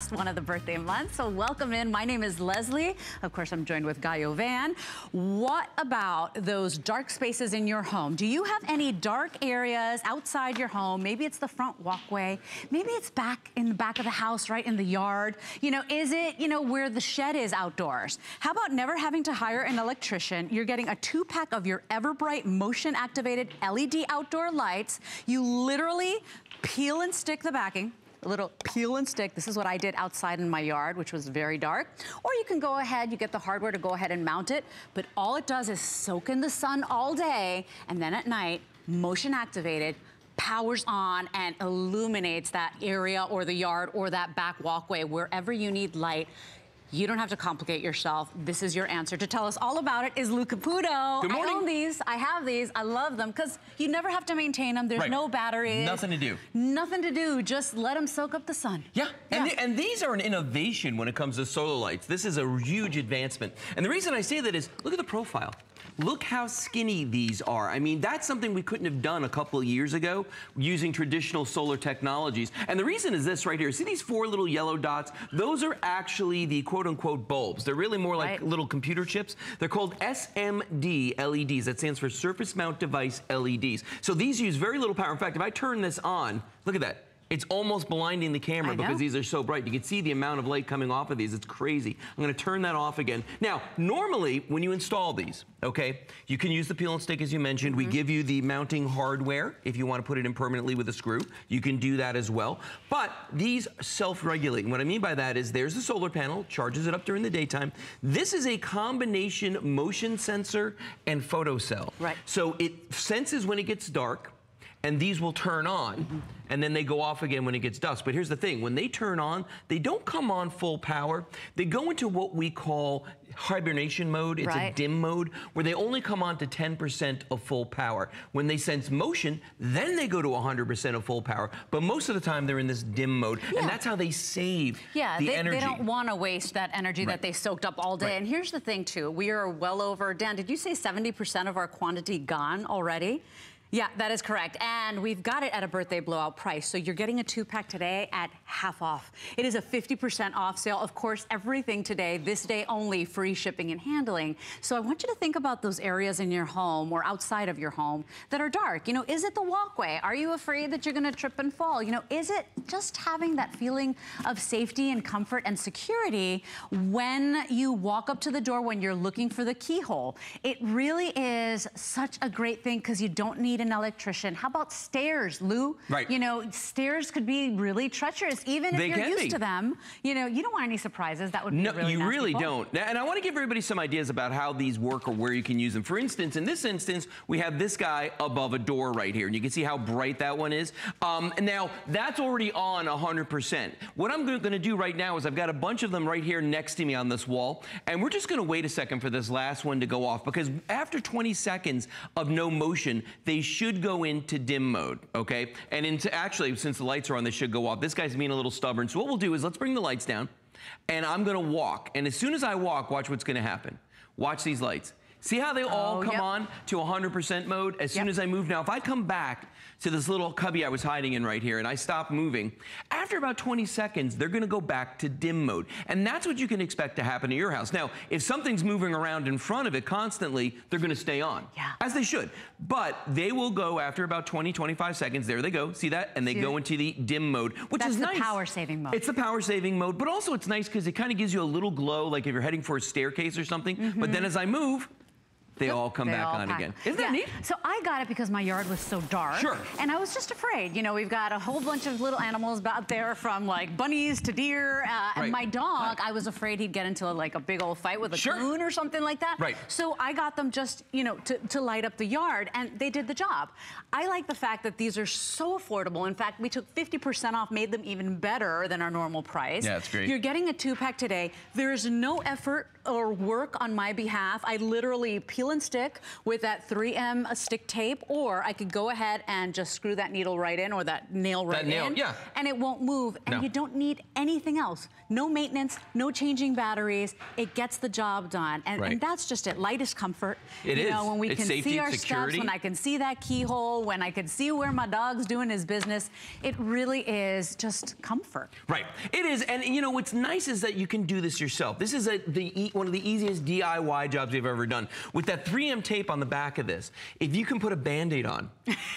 last one of the birthday month. So welcome in. My name is Leslie. Of course, I'm joined with Guyo Van. What about those dark spaces in your home? Do you have any dark areas outside your home? Maybe it's the front walkway. Maybe it's back in the back of the house, right in the yard. You know, is it, where the shed is outdoors? How about never having to hire an electrician? You're getting a 2-pack of your EverBrite motion activated LED outdoor lights. You literally peel and stick the backing. A little peel and stick. This is what I did outside in my yard, which was very dark. Or you can go ahead, you get the hardware to go ahead and mount it, but all it does is soak in the sun all day, and then at night, motion activated, powers on and illuminates that area or the yard or that back walkway, wherever you need light. You don't have to complicate yourself. This is your answer. To tell us all about it is Lou Caputo. Good morning. I own these. I have these. I love them because you never have to maintain them. There's no batteries. Nothing to do. Nothing to do. Just let them soak up the sun. Yeah. And these are an innovation when it comes to solar lights. This is a huge advancement. And the reason I say that is, look at the profile. Look how skinny these are. I mean, that's something we couldn't have done a couple of years ago using traditional solar technologies. And the reason is this right here. See these 4 little yellow dots? Those are actually the quote-unquote bulbs. They're really more like little computer chips. They're called SMD LEDs. That stands for Surface Mount Device LEDs. So these use very little power. In fact, if I turn this on, look at that. It's almost blinding the camera because these are so bright. You can see the amount of light coming off of these. It's crazy. I'm going to turn that off again. Now, normally, when you install these, okay, you can use the peel and stick, as you mentioned. We give you the mounting hardware if you want to put it in permanently with a screw. You can do that as well. But these self-regulate. And what I mean by that is there's the solar panel, charges it up during the daytime. This is a combination motion sensor and photocell. Right. So it senses when it gets dark, and these will turn on, and then they go off again when it gets dusk. But here's the thing, when they turn on, they don't come on full power. They go into what we call hibernation mode. It's a dim mode, where they only come on to 10% of full power. When they sense motion, then they go to 100% of full power. But most of the time, they're in this dim mode, and that's how they save the energy. They don't want to waste that energy that they soaked up all day. And here's the thing, too. We are well over, Dan, did you say 70% of our quantity gone already? Yeah, that is correct. And we've got it at a birthday blowout price. So you're getting a 2-pack today at half off. It is a 50% off sale. Of course, everything today, this day only, free shipping and handling. So I want you to think about those areas in your home or outside of your home that are dark. Is it the walkway? Are you afraid that you're gonna trip and fall? Is it just having that feeling of safety and comfort and security when you walk up to the door when you're looking for the keyhole? It really is such a great thing because you don't need an electrician. How about stairs, Lou? Right. Stairs could be really treacherous, even if you're used to them. You don't want any surprises. That would be really you really don't. And I want to give everybody some ideas about how these work or where you can use them. For instance, in this instance, we have this guy above a door right here, and you can see how bright that one is. And now, that's already on 100%. What I'm going to do right now is I've got a bunch of them right here next to me on this wall, and we're just going to wait a second for this last one to go off, because after 20 seconds of no motion, they should go into dim mode, okay? And actually, since the lights are on, they should go off. This guy's being a little stubborn, so what we'll do is let's bring the lights down, and I'm gonna walk. And as soon as I walk, watch what's gonna happen. Watch these lights. See how they all come on to 100% mode as soon as I move? Now, if I come back to this little cubby I was hiding in right here and I stop moving, after about 20 seconds, they're gonna go back to dim mode. And that's what you can expect to happen to your house. Now, if something's moving around in front of it constantly, they're gonna stay on, as they should. But they will go after about 20, 25 seconds. There they go, see that? And they go into the dim mode, which is nice. That's the power saving mode. It's the power saving mode, but also it's nice because it kind of gives you a little glow, like if you're heading for a staircase or something. But then as I move, they all come back on again. Isn't that neat? So I got it because my yard was so dark. And I was just afraid. We've got a whole bunch of little animals out there, from like bunnies to deer. And my dog, I was afraid he'd get into like a big old fight with a coon or something like that. So I got them just, to light up the yard, and they did the job. I like the fact that these are so affordable. In fact, we took 50% off, made them even better than our normal price. Yeah, that's great. You're getting a 2-pack today. There is no effort or work on my behalf. I literally peel and stick with that 3M stick tape, or I could go ahead and just screw that needle right in, or that nail right in. Yeah. And it won't move, and you don't need anything else. No maintenance, no changing batteries. It gets the job done, and that's just it. Light is comfort. It is. When we it's can safety, see our security. steps, when I can see that keyhole, when I can see where my dog's doing his business, it really is just comfort. Right. It is, and you know what's nice is that you can do this yourself. This is one of the easiest DIY jobs we've ever done. With that 3M tape on the back of this, if you can put a Band-Aid on,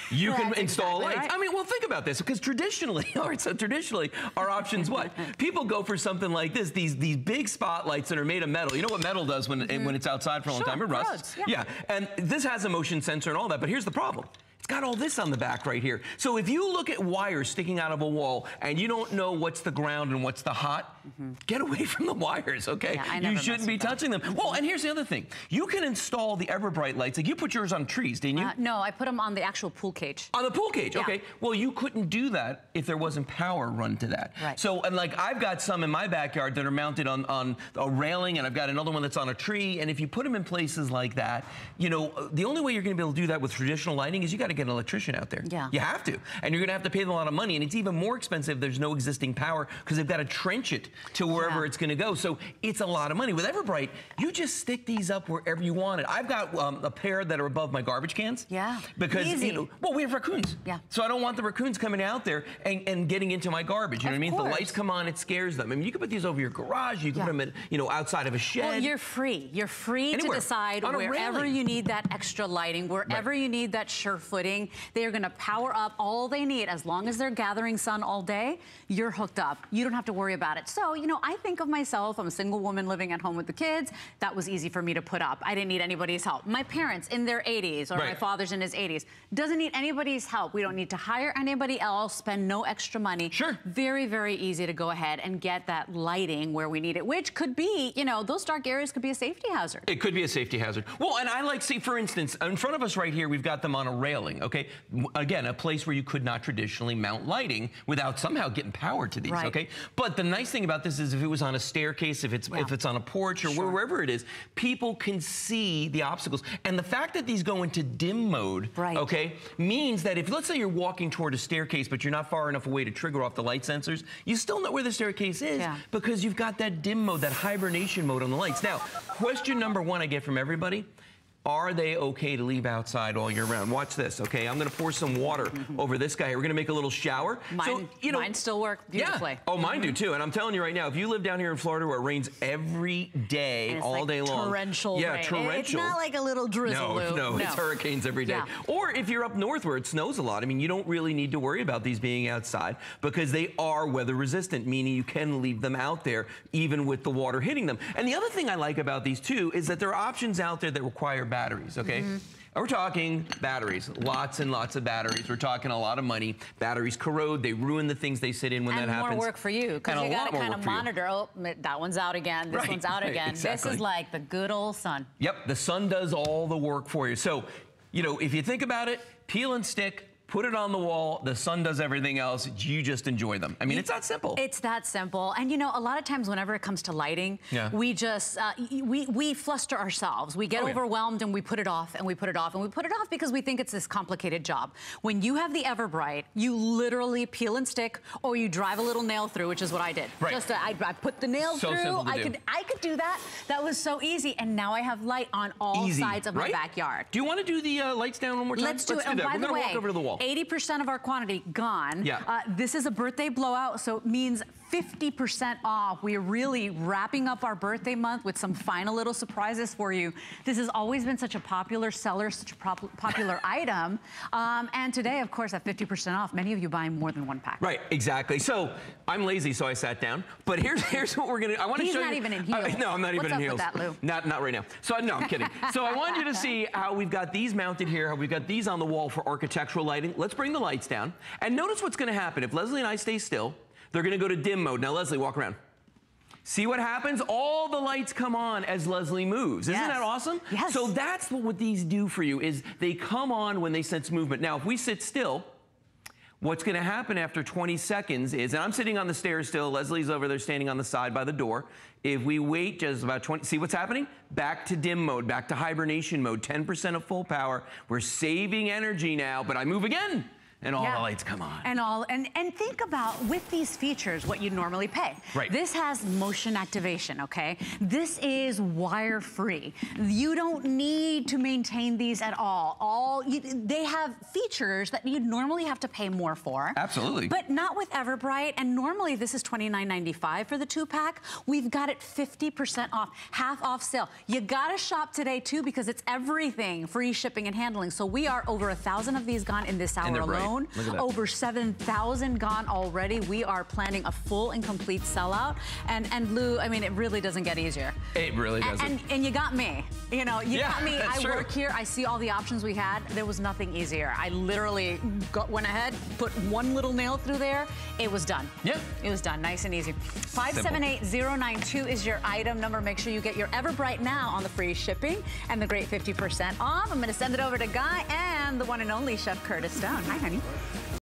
you can install lights. Right. I mean, well, think about this, because traditionally, our options what? People go for something like this, these big spotlights that are made of metal. You know what metal does when it's outside for a long time? It rusts. Yeah, and this has a motion sensor and all that, but here's the problem. It's got all this on the back right here. So if you look at wires sticking out of a wall and you don't know what's the ground and what's the hot, get away from the wires, okay? Yeah, you shouldn't be touching them. Well, and here's the other thing. You can install the EverBrite lights. Like, you put yours on trees, didn't you? No, I put them on the actual pool cage. On the pool cage, okay. Well, you couldn't do that if there wasn't power run to that. Right. So, and like, I've got some in my backyard that are mounted on a railing, and I've got another one that's on a tree, and if you put them in places like that, you know, the only way you're gonna be able to do that with traditional lighting is you gotta get an electrician out there. Yeah. You have to. And you're going to have to pay them a lot of money. And it's even more expensive if there's no existing power, because they've got to trench it to wherever it's going to go. So it's a lot of money. With EverBrite, you just stick these up wherever you want it. I've got a pair that are above my garbage cans. Yeah. Because, you know, well, we have raccoons. Yeah. So I don't want the raccoons coming out there and getting into my garbage. You know what I mean? If the lights come on, it scares them. I mean, you can put these over your garage. You can put them in, you know, outside of a shed. Well, you're free. You're free to decide wherever you need that extra lighting, wherever you need that sure footing. They are going to power up all they need. As long as they're gathering sun all day, you're hooked up. You don't have to worry about it. So, you know, I think of myself, I'm a single woman living at home with the kids. That was easy for me to put up. I didn't need anybody's help. My parents in their 80s, or my father's in his 80s, doesn't need anybody's help. We don't need to hire anybody else, spend no extra money. Sure. Very, very easy to go ahead and get that lighting where we need it, which could be, you know, those dark areas could be a safety hazard. It could be a safety hazard. Well, and I like, see, for instance, in front of us right here, we've got them on a railing, okay? Again, a place where you could not traditionally mount lighting without somehow getting power to these, okay? But the nice thing about this is if it was on a staircase, if it's on a porch or wherever it is, people can see the obstacles. And the fact that these go into dim mode, okay, means that if, let's say you're walking toward a staircase, but you're not far enough away to trigger off the light sensors, you still know where the staircase is because you've got that dim mode, that hibernation mode on the lights. Now, question number one I get from everybody: are they okay to leave outside all year round? Watch this, okay? I'm gonna pour some water over this guy here. We're gonna make a little shower. Mine, you know, mine still work beautifully. Yeah. Oh, mine do too. And I'm telling you right now, if you live down here in Florida where it rains every day, all day long. Torrential rain. Yeah, torrential. It's not like a little drizzle. No, it's hurricanes every day. Or if you're up north where it snows a lot, I mean, you don't really need to worry about these being outside because they are weather resistant, meaning you can leave them out there even with the water hitting them. And the other thing I like about these too is that there are options out there that require batteries, okay? We're talking batteries, lots and lots of batteries. We're talking a lot of money. Batteries corrode, they ruin the things they sit in when that happens. And more work for you, because you got to kind of monitor, oh, that one's out again, this one's out again. This is like the good old sun. Yep, the sun does all the work for you. So, you know, if you think about it, peel and stick, put it on the wall, the sun does everything else, you just enjoy them. I mean, it's that simple. It's that simple. And you know, a lot of times whenever it comes to lighting, we just, we fluster ourselves. We get overwhelmed and we put it off and we put it off and we put it off because we think it's this complicated job. When you have the EverBrite, you literally peel and stick or you drive a little nail through, which is what I did. Just, I put the nail through. I could do that. That was so easy. And now I have light on all sides of my backyard. Do you want to do the lights down one more time? Let's do it. And by We're the way, walk over to the wall. 80% of our quantity gone. This is a birthday blowout, so it means 50% off. We are really wrapping up our birthday month with some final little surprises for you. This has always been such a popular seller, such a popular item. And today, of course, at 50% off, many of you buying more than one pack. Right, exactly. So I'm lazy, so I sat down. But here's what we're gonna. I want to show you. He's not even in heels. No, I'm not even in heels. What's up with that, Lou? Not right now. So no, I'm kidding. So I want you to see how we've got these mounted here, how we've got these on the wall for architectural lighting. Let's bring the lights down and notice what's going to happen if Leslie and I stay still. They're going to go to dim mode. Now, Leslie, walk around. See what happens? All the lights come on as Leslie moves. Isn't that awesome? Yes. So that's what these do for you, is they come on when they sense movement. Now, if we sit still, What's gonna happen after 20 seconds is, and I'm sitting on the stairs still, Leslie's over there standing on the side by the door. If we wait just about 20, see what's happening? Back to dim mode, back to hibernation mode, 10% of full power. We're saving energy now, but I move again. And all the lights come on. And think about, with these features, what you'd normally pay. Right. This has motion activation, okay? This is wire-free. You don't need to maintain these at all. They have features that you'd normally have to pay more for. Absolutely. But not with EverBrite, and normally this is $29.95 for the 2-pack. We've got it 50% off, half off sale. You gotta shop today too, because it's everything, free shipping and handling. So we are over 1,000 of these gone in this hour alone. Over 7,000 gone already. We are planning a full and complete sellout. And Lou, I mean, it really doesn't get easier. It really doesn't. And you got me. You know, you got me. I true. work here. I see all the options we had. There was nothing easier. I literally went ahead, put one little nail through there. It was done. Yeah. It was done. Nice and easy. 578092 is your item number. Make sure you get your EverBrite now on the free shipping and the great 50% off. I'm going to send it over to Guy and the one and only Chef Curtis Stone. Hi, honey.